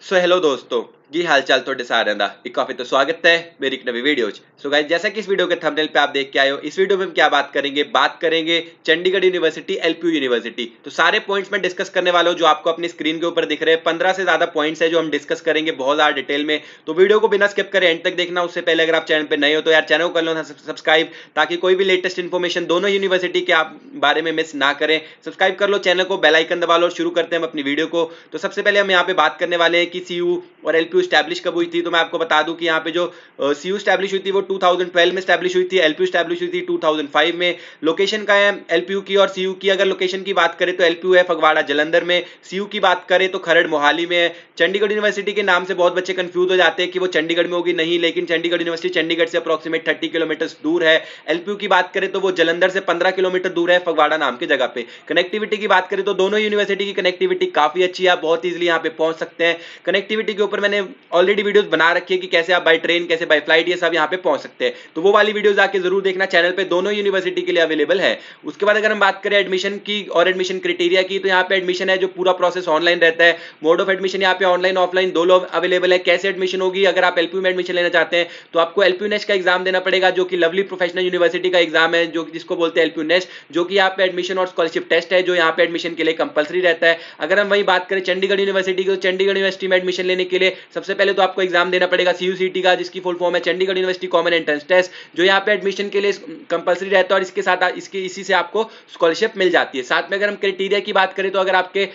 Hello दोस्तों जी हाल चाल थोड़े सारे दा एक काफी तो स्वागत है मेरी एक नवी वीडियो। सो गाइस जैसा कि इस वीडियो के थंबनेल पे आप देख के आए हो, इस वीडियो में हम क्या बात करेंगे चंडीगढ़ यूनिवर्सिटी एलपीयू यूनिवर्सिटी। तो सारे पॉइंट्स में डिस्कस करने वाला हूं जो आपको अपनी स्क्रीन के ऊपर दिख रहे हैं। 15 से ज्यादा पॉइंट्स है जो हम डिस्कस करेंगे बहुत ज्यादा डिटेल में। तो वीडियो को बिना स्किप करे एंड तक देखना। उससे पहले अगर आप चैनल पे नए हो तो यार चैनल को कर लो सब्सक्राइब, ताकि कोई भी लेटेस्ट इन्फॉर्मेशन दोनों यूनिवर्सिटी के आप बारे में मिस ना करें। सब्सक्राइब कर लो चैनल को, बेल आइकन दबा लो और शुरू करते हैं हम अपनी वीडियो को। तो सबसे पहले हम यहाँ पे बात करने वाले हैं कि सीयू और एलपीयू स्टैब्लिश कब हुई थी। तो मैं आपको बता दूं कि यहाँ पे जो सीयू स्टैब्लिश हुई थी वो 2012 में स्टैब्लिश हुई थी, एलपीयू स्टैब्लिश हुई थी 2005 में। लोकेशन का है एलपीयू की और सीयू की। अगर लोकेशन की बात करें तो एलपीयू है फगवाड़ा जलंधर में, सीयू की बात करें तो खरड़ मोहाली में है। चंडीगढ़ यूनिवर्सिटी के नाम से बहुत बच्चे कंफ्यूज हो जाते हैं कि वो चंडीगढ़ में होगी, नहीं, लेकिन चंडीगढ़ यूनिवर्सिटी चंडीगढ़ से अप्रोक्सीमेट 30 किलोमीटर दूर है। एलपीयू की बात करें तो वो जलंधर से 15 किलोमीटर दूर है फगवाड़ा नाम की जगह पे। कनेक्टिविटी की बात करें तो दोनों यूनिवर्सिटी की कनेक्टिविटी काफी अच्छी है, आप बहुत इजीली यहाँ पे पहुंच सकते हैं। कनेक्टिविटी के ऊपर मैंने ऑलरेडी वीडियोस बना रखी है कि कैसे आप बाय ट्रेन, कैसे बाय फ्लाइट, ये सब यहाँ पे पहुंच सकते हैं। तो वो वाली वीडियोस आके जरूर देखना, चैनल पे दोनों यूनिवर्सिटी के लिए अवेलेबल है। उसके बाद अगर हम बात करें एडमिशन की और एडमिशन क्राइटेरिया की, तो यहाँ पे एडमिशन है जो पूरा प्रोसेस ऑनलाइन रहता है। मोड ऑफ एडमिशन यहाँ पे ऑनलाइन ऑफलाइन दोनों अवेलेबल है। कैसे एडमिशन होगी, अगर आप एलपीयू में एडमिशन लेना चाहते हैं तो आपको एलपीयू नेस्ट का एग्जाम देना पड़ेगा, जो कि लवली प्रोफेशनल यूनिवर्सिटी का एग्जाम है, जो जिसको बोलते हैं एलपीयू नेस्ट, जो कि यहाँ पे एडमिशन और स्कॉलरशिप टेस्ट है जो यहाँ पे एडमिशन के लिए कंपलसरी रहता है। अगर हम वही बात करें चंडीगढ़ यूनिवर्सिटी की, तो चंडीगढ़ यूनिवर्सिटी में एडमिशन लेने के लिए सबसे पहले तो आपको एग्जाम देना पड़ेगा सीयूसीटी का, जिसकी फुल फॉर्म है Chandigarh university common entrance test, जो यहाँ पे एडमिशन के लिए कंपलसरी रहता है और इसके साथ इसी से आपको स्कॉलरशिप मिल जाती है। साथ में अगर हम क्राइटेरिया की बात करें तो अगर आपके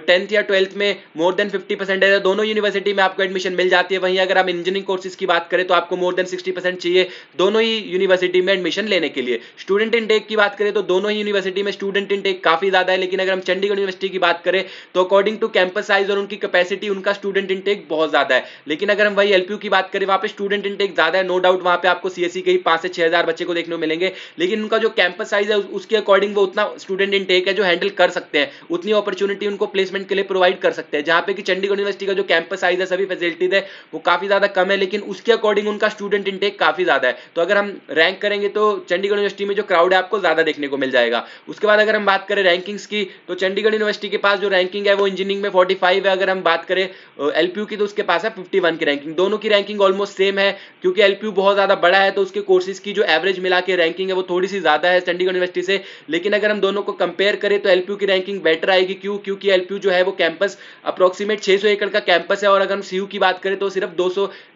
10th या 12th में मोर देन 50% है तो दोनों यूनिवर्सिटी में आपको एडमिशन मिल जाती है। वहीं अगर हम इंजीनियरिंग कोर्सेज की बात करें तो आपको मोर देन 60% चाहिए दोनों ही यूनिवर्सिटी में एडमिशन लेने के लिए। स्टूडेंट इनटेक की बात करें तो दोनों ही यूनिवर्सिटी में स्टूडेंट इनटेक काफी ज्यादा है, लेकिन अगर हम चंडीगढ़ यूनिवर्सिटी की बात करें तो अकॉर्डिंग टू कैंपस साइज और उनकी कैपेसिटी उनका स्टूडेंट इनटेक बहुत ज्यादा है। लेकिन अगर हम वही एलपीयू की बात करें, वहां पे स्टूडेंट इनटेक ज्यादा है, नो डाउट वहां पे आपको सीएससी के ही 5 से 6 हजार बच्चे को देखने को मिलेंगे, लेकिन उनका जो कैंपस साइज है उसके अकॉर्डिंग वो उतना स्टूडेंट इनटेक है जो हैंडल कर सकते हैं, उतनी अपॉर्चुनिटी उनको प्लेसमेंट के लिए प्रोवाइड कर सकते हैं। जहां पे कि चंडीगढ़ यूनिवर्सिटी का जो कैंपस साइज है, सभी फैसिलिटीज है, वो काफी ज्यादा कम है, लेकिन उसके अकॉर्डिंग उनका स्टूडेंट इनटेक काफी ज्यादा है। तो अगर हम रैंक करेंगे तो चंडीगढ़ यूनिवर्सिटी में जो क्राउड है आपको ज्यादा देखने को मिल जाएगा। उसके बाद अगर हम बात करें रैंकिंग्स की, तो चंडीगढ़ यूनिवर्सिटी के पास जो रैंकिंग है वो इंजीनियरिंग में 45 है। अगर हम बात करें एलपीयू की तो उसके पास है 51 की रैंकिंग। दोनों की रैंकिंग ऑलमोस्ट सेम है, क्योंकि एलपीयू बहुत ज्यादा बड़ा है तो उसके कोर्सेज की जो एवरेज मिला के रैंकिंग है वो थोड़ी सी ज्यादा है चंडीगढ़ यूनिवर्सिटी से। लेकिन अगर हम दोनों को कंपेयर करें तो एलपीयू की रैंकिंग बेटर आएगी। क्यों? क्योंकि एलपीयू जो है वो कैंपस अप्रोक्सीमेट 600 एकड़ का कैंपस है, और अगर हम सीयू की बात करें तो सिर्फ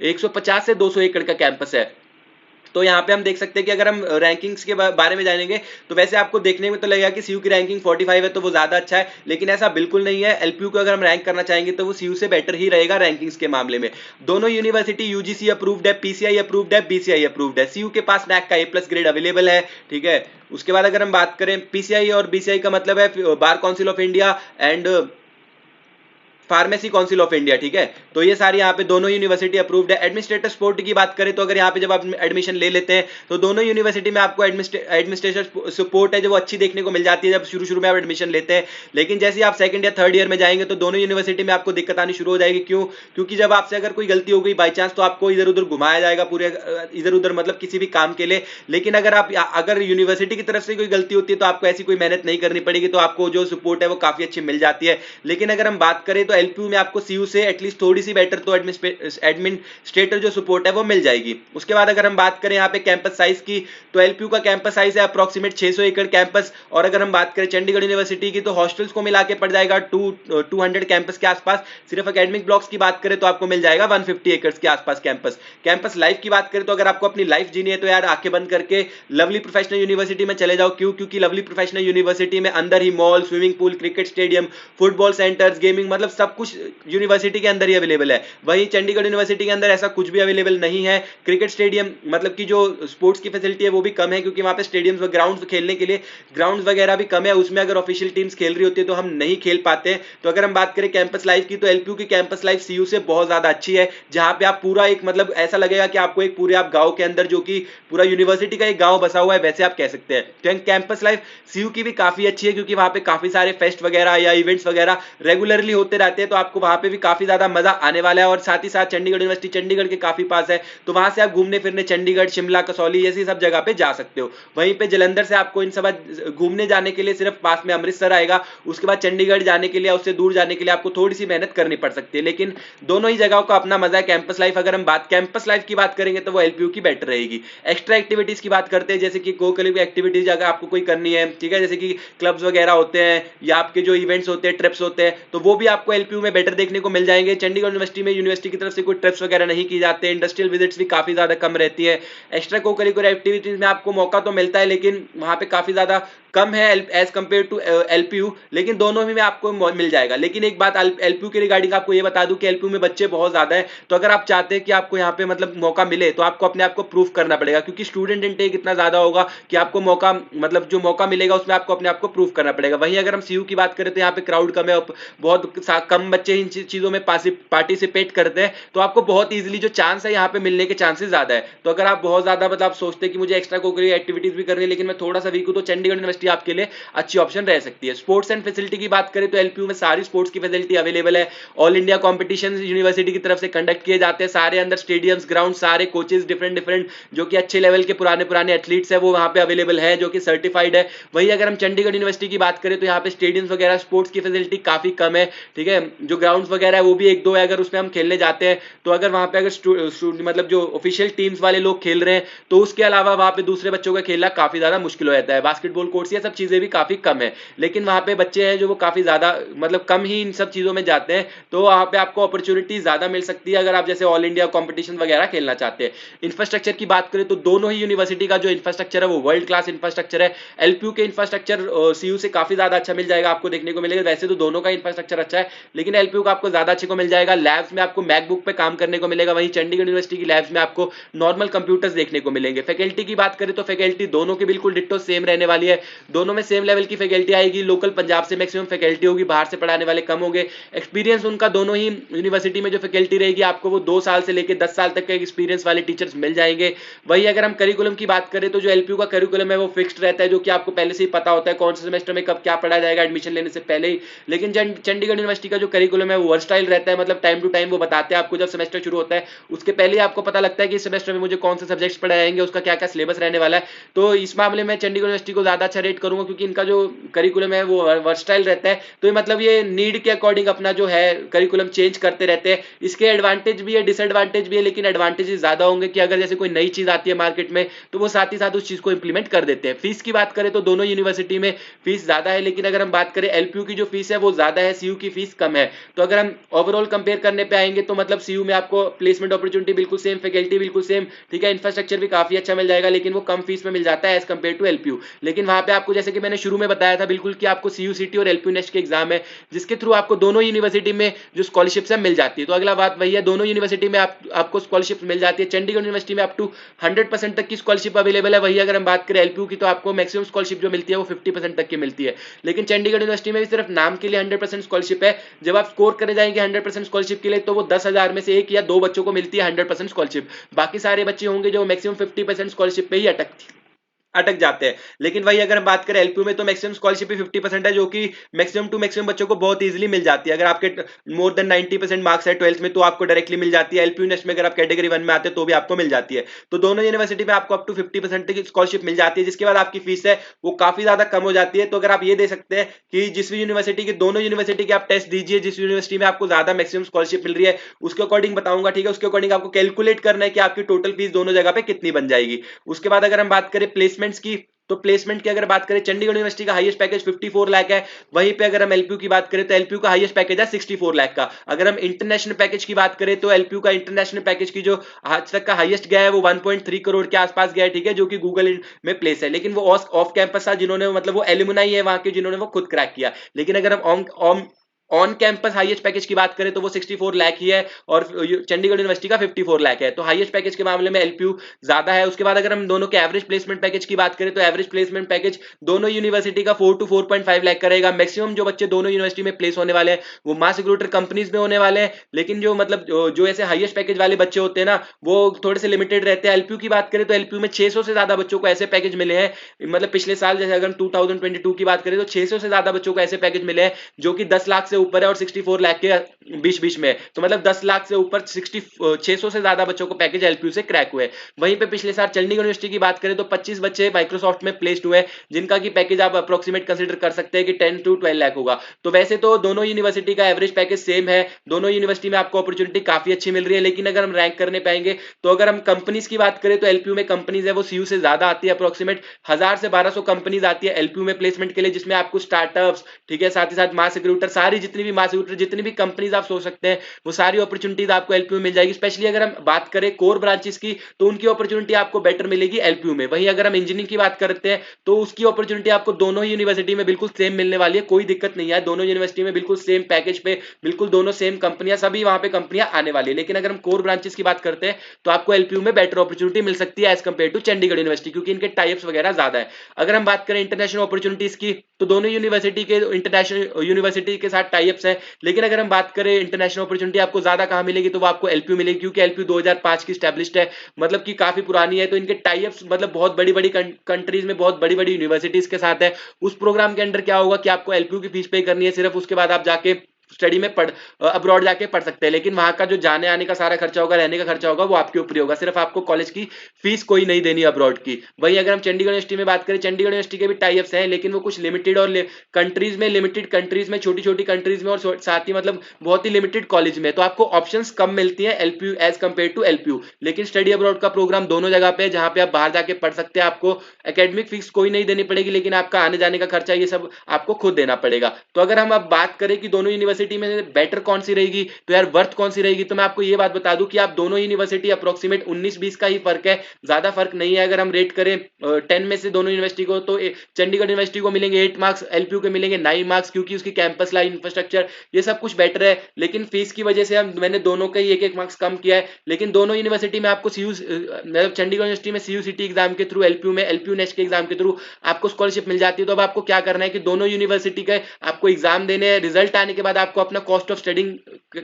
150 से 200 एकड़ का कैंपस है। तो यहाँ पे हम देख सकते हैं कि अगर हम रैंकिंग्स के बारे में जानेंगे तो वैसे आपको देखने में तो लगेगा कि सीयू की रैंकिंग 45 है तो वो ज्यादा अच्छा है, लेकिन ऐसा बिल्कुल नहीं है। एलपीयू को अगर हम रैंक करना चाहेंगे तो वो सीयू से बेटर ही रहेगा रैंकिंग्स के मामले में। दोनों यूनिवर्सिटी यूजीसी अप्रूव्ड है, पीसीआई अप्रूव्ड है, बीसीआई अप्रूव्ड है। सीयू के पास नैक का A+ ग्रेड अवेलेबल है, ठीक है। उसके बाद अगर हम बात करें पीसीआई और बीसीआई का मतलब है bar council of India and pharmacy council of India, ठीक है। तो ये सारी यहाँ पे दोनों यूनिवर्सिटी अप्रूव्ड है। एडमिनिस्ट्रेटर सपोर्ट की बात करें तो अगर यहाँ पे जब आप एडमिशन ले लेते हैं तो दोनों यूनिवर्सिटी में आपको एडमिनिस्ट्रेटर सपोर्ट है जो वो अच्छी देखने को मिल जाती है जब शुरू में आप एडमिशन लेते हैं। लेकिन जैसे आप सेकंड या थर्ड ईयर में जाएंगे तो दोनों यूनिवर्सिटी में आपको दिक्कत आनी शुरू हो जाएगी। क्यों? क्योंकि जब आपसे अगर कोई गलती हो गई बाई चांस तो आपको इधर उधर घुमाया जाएगा, पूरे इधर उधर मतलब किसी भी काम के लिए। लेकिन अगर यूनिवर्सिटी की तरफ से कोई गलती होती है तो आपको ऐसी कोई मेहनत नहीं करनी पड़ेगी, तो आपको जो सपोर्ट है वो काफी अच्छी मिल जाती है। लेकिन अगर हम बात करें तो एलपीयू में आपको सीयू से एटलीस्ट थोड़ी सी बेटर तो एडमिनिस्ट्रेटर जो सपोर्ट है वो मिल जाएगी। उसके बाद अगर हम बात करें यहाँ पे कैंपस साइज की, तो एलपीयू का कैंपस साइज है अप्रोक्सीमेट 600 एकड़ कैंपस, और अगर हम बात करें चंडीगढ़ यूनिवर्सिटी की तो हॉस्टल्स को मिला के पड़ जाएगा 200 कैंपस के आसपास। सिर्फ एकेडमिक ब्लॉक्स की बात करें तो आपको मिल जाएगा 150 एकड़ के आसपास कैंपस। कैंपस लाइफ की बात करें तो अगर आपको अपनी लाइफ जीनी है तो यार आंखें बंद करके लवली प्रोफेशनल यूनिवर्सिटी में चले जाओ। क्यों? क्योंकि लवली प्रोफेशनल यूनिवर्सिटी में अंदर ही mall, swimming pool, cricket stadium, football centres, gaming, मतलब सब कुछ यूनिवर्सिटी के अंदर ही अवेलेबल है। वहीं चंडीगढ़ यूनिवर्सिटी के अंदर ऐसा कुछ भी अवेलेबल नहीं है। क्रिकेट स्टेडियम मतलब कि जो स्पोर्ट्स की फैसिलिटी है वो भी कम है, क्योंकि वहां पे स्टेडियम्स व ग्राउंड्स खेलने के लिए ग्राउंड्स वगैरह भी कम है। उसमें अगर ऑफिशियल टीम्स खेल रही होती है तो हम नहीं खेल पाते हैं। तो अगर हम बात करें कैंपस लाइफ की तो एलपीयू की कैंपस लाइफ सीयू से बहुत ज्यादा अच्छी है, जहां पे आप पूरा एक मतलब ऐसा लगेगा कि आपको एक पूरे आप गांव के अंदर, जो कि पूरा यूनिवर्सिटी का एक गांव बसा हुआ है, वैसे आप कह सकते हैं। तो कैंपस लाइफ सीयू की भी काफी अच्छी है, क्योंकि वहां पे काफी सारे फेस्ट वगैरह या इवेंट्स वगैरह रेगुलरली होते रहते जाते हैं तो आपको वहां पे भी काफी ज्यादा मजा आने वाला है। और साथ ही साथ चंडीगढ़ यूनिवर्सिटी चंडीगढ़ के काफी पास है, तो वहां से आप घूमने फिरने चंडीगढ़, शिमला, कसौली ऐसी सब जगह पे जा सकते हो। वहीं पे जलंधर से आपको इन सब घूमने जाने के लिए सिर्फ पास में अमृतसर आएगा, उसके बाद चंडीगढ़ जाने के लिए, उससे दूर जाने के लिए आपको थोड़ी सी मेहनत करनी पड़ सकती है। लेकिन दोनों ही जगहों का अपना मजा है। कैंपस लाइफ, अगर हम कैंपस लाइफ की बात करेंगे तो वो एलपीयू की बेटर रहेगी। एक्स्ट्रा एक्टिविटीज की बात करते हैं, जैसे कि को करिकुलर एक्टिविटीज अगर आपको कोई करनी है, ठीक है, जैसे कि क्लब्स वगैरह होते हैं या आपके जो इवेंट्स होते हैं, ट्रिप्स होते हैं, तो वो भी आपको एलपीयू में बेटर देखने को मिल जाएंगे। चंडीगढ़ यूनिवर्सिटी में यूनिवर्सिटी की तरफ से कोई ट्रिप्स वगैरह नहीं की जाते, इंडस्ट्रियल विजिट्स भी काफी ज्यादा कम रहती है। एक्स्ट्रा को करिकुलर एक्टिविटीज में आपको मौका तो मिलता है, लेकिन वहां पे काफी ज्यादा कम है एज कंपेयर टू एलपीयू, लेकिन दोनों में आपको मिल जाएगा। लेकिन एक बात एलपीयू के रिगार्डिंग आपको ये बता दूं कि एलपीयू में बच्चे बहुत ज्यादा है, तो अगर आप चाहते हैं कि आपको यहाँ पे मतलब मौका मिले तो आपको अपने आप को प्रूफ करना पड़ेगा, क्योंकि स्टूडेंट इनटेक इतना ज्यादा होगा कि आपको मौका मतलब जो मौका मिलेगा उसमें आपको अपने आप को प्रूफ करना पड़ेगा। वहीं अगर हम सीयू की बात करें तो यहाँ पे क्राउड कम है, बहुत कम बच्चे इन चीजों में पार्टिसिपेट करते हैं, तो आपको बहुत ईजिली जो चांस है यहाँ पे मिलने के चांसेस ज्यादा है। तो अगर आप बहुत ज्यादा मतलब सोचते हैं कि मुझे एक्स्ट्रा कोकरिकुलर एक्टिविटीज भी करनी है लेकिन मैं थोड़ा सा वीक हूं, तो चंडीगढ़ यूनिवर्सिटी आपके लिए अच्छी ऑप्शन रह सकती है। स्पोर्ट्स एंड फैसिलिटी की बात करें तो एलपीयू में सारी स्पोर्ट्स की फैसिलिटी अवेलेबल है। ऑल इंडिया कॉम्पिटिशन यूनिवर्सिटी की तरफ से कंडक्ट किए जाते हैं, सारे अंदर स्टेडियम्स, ग्राउंड, सारे कोचेस डिफरेंट जो कि अच्छे लेवल के पुराने एथलीट्स है वो वहां पे अवेलेबल है, जो कि सर्टिफाइड है। वहीं अगर हम चंडीगढ़ यूनिवर्सिटी की बात करें तो यहाँ पे स्टेडियम्स वगैरह स्पोर्ट्स की फैसिलिटी काफी कम है, ठीक है। जो ग्राउंड्स वगैरह है वो भी एक दो है, अगर उसमें हम खेलने जाते हैं तो अगर वहां पे अगर मतलब जो ऑफिशियल टीम्स वाले लोग खेल रहे हैं तो उसके अलावा वहां पे दूसरे बच्चों का खेलना काफी ज्यादा मुश्किल हो जाता है। बास्केटबॉल कोर्ट्स ये सब चीजें भी काफी कम है, लेकिन वहां पे बच्चे हैं जो वो काफी ज्यादा मतलब कम ही इन सब चीजों में जाते हैं, तो वहां पे आपको अपॉर्चुनिटी ज्यादा मिल सकती है अगर आप जैसे ऑल इंडिया कॉम्पिटिशन वगैरह खेलना चाहते हैं। इंफ्रास्ट्रक्चर की बात करें तो दोनों ही यूनिवर्सिटी का जो इंफ्रास्ट्रक्चर है वो वर्ल्ड क्लास इंफ्रास्ट्रक्चर है। एलपीयू के इंफ्रास्ट्रक्चर सीयू से काफी ज्यादा अच्छा मिल जाएगा, आपको देखने को मिलेगा। वैसे तो दोनों का इंफ्रास्ट्रक्चर अच्छा है, लेकिन एलपीयू का आपको ज्यादा अच्छे को मिल जाएगा। लैब्स में आपको मैकबुक पे काम करने को मिलेगा, वहीं चंडीगढ़ यूनिवर्सिटी की लैब्स में आपको नॉर्मल कंप्यूटर्स देखने को मिलेंगे। फैकल्टी की बात करें तो फैकल्टी दोनों की बिल्कुल डिट्टो सेम रहने वाली है, दोनों में सेम लेवल की फैकल्टी आएगी। लोकल पंजाब से मैक्सिमम फैकल्टी होगी, बाहर से पढ़ाने वाले कम होंगे। एक्सपीरियंस उनका दोनों ही यूनिवर्सिटी में जो फैकल्टी रहेगी आपको वो 2 साल से लेकर 10 साल तक के एक्सपीरियंस वाले टीचर्स मिल जाएंगे। वही अगर हम करिकुलम की बात करें तो जो एलपीयू का करिकुलम है वो फिक्स्ड रहता है, जो कि आपको पहले से ही पता होता है कौन से सेमेस्टर में कब क्या पढ़ा जाएगा एडमिशन लेने से पहले ही। लेकिन चंडीगढ़ यूनिवर्सिटी का जो करिकुलम है वो वर्सटाइल रहता है, मतलब टाइम टू टाइम वो बताते हैं आपको, जब सेमेस्टर शुरू होता है उसके पहले ही आपको पता लगता है कि इस सेमेस्टर में मुझे कौन से सब्जेक्ट्स पढ़ाए जाएंगे, उसका क्या क्या सिलेबस रहने वाला है। तो इस मामले में चंडीगढ़ यूनिवर्सिटी को ज्यादा अच्छा रेट करूंगा, क्योंकि इनका जो करिकुलम है वो वर्सटाइल रहता है। तो मतलब ये नीड के अकॉर्डिंग अपना जो है करिकुलम चेंज करते रहते हैं। इसके एडवांटेज भी है, डिसएडवांटेज भी है, लेकिन एडवांटेजेस ज्यादा होंगे कि अगर जैसे कोई नई चीज आती है मार्केट में तो वो साथ ही साथ उस चीज को इंप्लीमेंट कर देते हैं। फीस की बात करें तो दोनों यूनिवर्सिटी में फीस ज्यादा है, लेकिन अगर हम बात करें एलपीयू की जो फीस है वो ज्यादा है, सीयू की फीस कम है। तो अगर हम ओवरऑल कंपेयर करने पे आएंगे तो मतलब सीयू में आपको प्लेसमेंट अपॉर्चुनिटी बिल्कुल सेम, फैकल्टी बिल्कुल सेम, ठीक है, इंफ्रास्ट्रक्चर भी काफी अच्छा मिल जाएगा, लेकिन वो कम फीस में मिल जाता है एज कंपेयर टू एलपीयू। लेकिन वहां पे आपको जैसे कि मैंने शुरू में बताया था बिल्कुल कि आपको सीयू सीटी और एलपीयू नेक्स्ट के एग्जाम है, जिसके थ्रू आपको दोनों यूनिवर्सिटी में जो स्कॉलरशिप है मिल जाती है। तो अगला बात वही है, दोनों यूनिवर्सिटी में आपको स्कॉलरशिप मिल जाती है। चंडीगढ़ यूनिवर्सिटी में अप टू 100% तक की स्कॉलरशिप अवेलेबल है। वही अगर हम बात करें एलपीयू की तो आपको मैक्सिमम स्कॉलरशिप जो मिलती है वो 50% तक की मिलती है। लेकिन चंडीगढ़ यूनिवर्सिटी में भी सिर्फ नाम के लिए 100% स्कॉलरशिप है। जब आप स्कोर करे जाएंगे 100% स्कॉलरशिप के लिए तो वो 10,000 में से 1 या 2 बच्चों को मिलती है 100% स्कॉलरशिप। बाकी सारे बच्चे होंगे जो मैक्सिमम 50% स्कॉलरशिप पे ही अटक जाते हैं। लेकिन वही अगर हम बात करें एलपीयू में तो मैक्सिमम स्कॉलरशिप भी 50% है, जो कि मैक्सिमम टू मैक्सिमम बच्चों को बहुत इजीली मिल जाती है। अगर आपके मोर देन 90% मार्क्स है 12th में तो आपको डायरेक्टली मिल जाती है। एलपीयू नेक्स्ट में अगर आप कैटेगरी 1 में आते हैं तो भी आपको मिल जाती है। तो दोनों यूनिवर्सिटी में आपको अप टू 50% की स्कॉलरशिप मिल जाती है, जिसके बाद आपकी फीस है वो काफी ज्यादा कम हो जाती है। तो अगर आप ये दे सकते हैं कि जिस भी यूनिवर्सिटी के, दोनों यूनिवर्सिटी के आप टेस्ट दीजिए, जिस यूनिवर्सिटी में आपको ज्यादा मैक्सिमम स्कॉलरशिप मिल रही है उसके अकॉर्डिंग बताऊंगा, ठीक है। उसके अकॉर्डिंग आपको कैलकुलेट करना है कि आपकी टोटल फीस दोनों जगह पे कितनी बन जाएगी। उसके बाद अगर हम बात करें प्लेसमेंट्स की तो प्लेसमेंट की अगर बात करें चंडीगढ़ यूनिवर्सिटी का हाईएस्ट पैकेज 54 लाख है। वहीं पे अगर हम एलपीयू की बात करें तो एलपीयू का हाईएस्ट पैकेज है 64 लाख का। अगर हम इंटरनेशनल पैकेज की बात करें तो एलपीयू का इंटरनेशनल पैकेज की जो आज तक का हाईएस्ट गया है वो 1.3 करोड़ के आसपास गया है, ठीक है, जो कि गूगल में प्लेस है। लेकिन वो ऑफ कैंपस था, जिन्होंने मतलब वो एलुमनाई है वहां के, जिन्होंने वो खुद क्रैक किया। लेकिन अगर हम ऑन कैंपस हाईएस्ट पैकेज की बात करें तो वो 64 लाख ही है और चंडीगढ़ यूनिवर्सिटी का 54 लाख है। तो हाईएस्ट पैकेज के मामले में एलपीयू ज्यादा है। उसके बाद अगर हम दोनों के एवरेज प्लेसमेंट पैकेज की बात करें तो एवरेज प्लेसमेंट पैकेज दोनों यूनिवर्सिटी का 4 to 4.5 लाख का रहेगा। मैक्सिमम जो बच्चे दोनों यूनिवर्सिटी में प्लेस होने वाले हैं वो मास रिक्रूटर कंपनीज में होने वाले हैं। लेकिन जो मतलब जो ऐसे हाईएस्ट पैकेज वाले बच्चे होते हैं ना वो थोड़े से लिमिटेड रहते हैं। एलपीयू की बात करें तो एलपीयू में 600 से ज्यादा बच्चों को ऐसे पैकेज मिले हैं, मतलब पिछले साल जैसे अगर हम 2022 की बात करें तो 600 से ज्यादा बच्चों को ऐसे पैकेज मिले हैं जो कि 10 लाख से से ऊपर है और 64 लाख के बीच बीच में है, तो मतलब 10 लाख से ऊपर 600 से ज्यादा बच्चों को पैकेज एलपीयू से क्रैक हुए। वहीं पे पिछले साल चंडीगढ़ यूनिवर्सिटी की बात करें तो 25 बच्चे माइक्रोसॉफ्ट में प्लेस्ड हुए, जिनका की पैकेज आप अप्रोक्सीमेट कंसीडर कर सकते हैं कि 10 to 12 लाख होगा। तो वैसे तो दोनों यूनिवर्सिटी का एवरेज पैकेज सेम है, दोनों यूनिवर्सिटी में आपको अपॉर्चुनिटी काफी अच्छी मिल रही है, लेकिन अगर हम रैंक करने पाएंगे तो अगर हम कंपनीज की बात करें तो एलपीयू में कंपनीज है वो सीयू से ज्यादा आती है, अप्रोक्सीमेट 1000 से 1200 कंपनीज आती है एलपीयू में प्लेसमेंट के लिए, जिसमें आपको स्टार्टअप्स, ठीक है, साथ ही साथ मास रिक्रूटर, सारी जितनी भी मास रिक्रूटर जितनी भी कंपनीज आप सोच सकते हैं वो सारी अपॉर्चुनिटीज आपको एलपीयू में मिल जाएगी। स्पेशली अगर हम बात करें कोर ब्रांचेस की तो उनकी अपॉर्चुनिटी आपको बेटर मिलेगी एलपीयू में। वहीं अगर हम इंजीनियरिंग की बात करते हैं तो उसकी अपॉर्चुनिटी आपको दोनों ही यूनिवर्सिटी में बिल्कुल सेम मिलने वाली है, कोई दिक्कत नहीं है, दोनों यूनिवर्सिटी में बिल्कुल सेम पैकेज पे बिल्कुल दोनों सेम कंपनियां, सभी वहां पे कंपनियां आने वाली है। लेकिन अगर हम कोर ब्रांचेस की बात करते हैं तो आपको एलपीयू में बेटर अपॉर्चुनिटी मिल सकती है as compare to Chandigarh university, क्योंकि इनके टाइप्स वगैरह ज्यादा है। अगर हम बात करें इंटरनेशनल अपॉर्चुनिटीज की तो दोनों यूनिवर्सिटी के इंटरनेशनल यूनिवर्सिटी के साथ टाइप्स है, लेकिन अगर हम बात करें इंटरनेशनल अपॉर्चुनिटी आपको ज्यादा कहां मिलेगी तो वो आपको एलपीयू मिलेगी, क्योंकि एलपीयू 2005 की स्टैब्लिश्ड है, मतलब कि काफी पुरानी है। तो इनके टाइप्स मतलब बहुत बड़ी बड़ी कंट्रीज में बहुत बड़ी बड़ी यूनिवर्सिटीज के साथ है। उस प्रोग्राम के अंडर क्या होगा कि आपको एलपीयू की फीस पे करनी है सिर्फ, उसके बाद आप जाके स्टडी में अब्रॉड जाके पढ़ सकते हैं, लेकिन वहां का जो जाने आने का सारा खर्चा होगा, रहने का खर्चा होगा, वो आपके ऊपर ही होगा, सिर्फ आपको कॉलेज की फीस कोई नहीं देनी अब्रॉड की। वहीं अगर हम चंडीगढ़ यूनिवर्सिटी में बात करें, चंडीगढ़ यूनिवर्सिटी के भी टाइप्स हैं, लेकिन वो कुछ लिमिटेड और कंट्रीज में, लिमिटेड कंट्रीज में, छोटी छोटी कंट्रीज में, और साथ ही मतलब बहुत ही लिमिटेड कॉलेज में, तो आपको ऑप्शंस कम मिलती है LPU as compare to LPU. लेकिन स्टडी अब्रॉड का प्रोग्राम दोनों जगह पे है, जहां पे आप बाहर जाके पढ़ सकते हैं, आपको एकेडमिक फीस कोई नहीं देनी पड़ेगी, लेकिन आपका आने जाने का खर्चा ये सब आपको खुद देना पड़ेगा। तो अगर हम अब बात करें कि दोनों यूनिवर्सिटी में बेटर कौन सी रहेगी, तो यार वर्थ कौन सी रहेगी, तो मैं आपको ये बात बता दूं कि आप दोनों यूनिवर्सिटी अप्रोक्सीमेट 19-20 का ही फर्क है, ज्यादा फर्क नहीं है। अगर हम रेट करें 10 में से दोनों यूनिवर्सिटी को, तो चंडीगढ़ यूनिवर्सिटी को मिलेंगे 8 मार्क्स, एलपीयू के मिलेंगे 9 मार्क्स, क्योंकि उसकी कैंपस लाइन, इंफ्रास्ट्रक्चर, ये सब कुछ बेटर है। लेकिन फीस की वजह से मैंने दोनों का ही 1-1 मार्क्स कम किया है। लेकिन दोनों यूनिवर्सिटी में आपको सीयू, मतलब चंडीगढ़ यूनिवर्सिटी में सीयूसीटी एग्जाम के थ्रू, एलपीयू में एलपीयू नेक्स्ट के एग्जाम के थ्रू आपको स्कॉलरशिप मिल जाती है। तो अब आपको क्या करना है कि दोनों यूनिवर्सिटी के आपको एग्जाम देने हैं, रिजल्ट आने के बाद आपको अपना कॉस्ट ऑफ स्टडिंग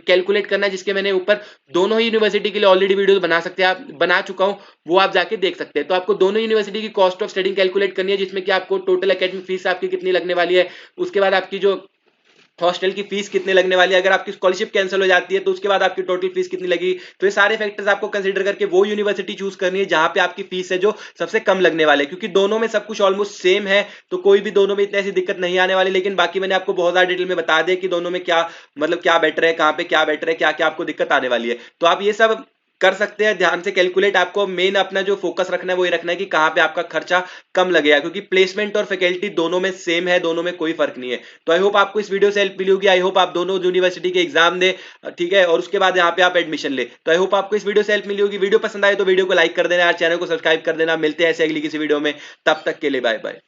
कैलकुलेट करना है, जिसके मैंने ऊपर दोनों ही यूनिवर्सिटी के लिए ऑलरेडी वीडियो बना सकते हैं, आप बना चुका हूं, वो आप जाके देख सकते हैं। तो आपको दोनों यूनिवर्सिटी की कॉस्ट ऑफ स्टडिंग कैलकुलेट करनी है, जिसमें कि आपको टोटल एकेडमिक फीस आपकी कितनी लगने वाली है, उसके बाद आपकी जो हॉस्टल की फीस कितने लगने वाली है, अगर आपकी स्कॉलरशिप कैंसिल हो जाती है तो उसके बाद आपकी टोटल फीस कितनी लगी। तो ये सारे फैक्टर्स आपको कंसीडर करके वो यूनिवर्सिटी चूज करनी है जहां पे आपकी फीस है जो सबसे कम लगने वाले, क्योंकि दोनों में सब कुछ ऑलमोस्ट सेम है, तो कोई भी दोनों में इतनी ऐसी दिक्कत नहीं आने वाली। लेकिन बाकी मैंने आपको बहुत ज्यादा डिटेल में बता दिया कि दोनों में क्या मतलब क्या बेटर है, कहां पे क्या बेटर है, क्या क्या आपको दिक्कत आने वाली है। तो आप ये सब कर सकते हैं ध्यान से कैलकुलेट। आपको मेन अपना जो फोकस रखना है वो ये रखना है कि कहां पे आपका खर्चा कम लगेगा, क्योंकि प्लेसमेंट और फैकल्टी दोनों में सेम है, दोनों में कोई फर्क नहीं है। तो आई होप आपको इस वीडियो से हेल्प मिली होगी, आई होप आप दोनों यूनिवर्सिटी के एग्जाम दें, ठीक है, और उसके बाद यहाँ पे आप एडमिशन ले। तो आई होप आपको इस वीडियो से हेल्प मिली होगी। वीडियो पसंद आए तो वीडियो को लाइक कर देना, चैनल को सब्सक्राइब कर देना। मिलते हैं ऐसे अगली किसी वीडियो में, तब तक के लिए बाय बाय।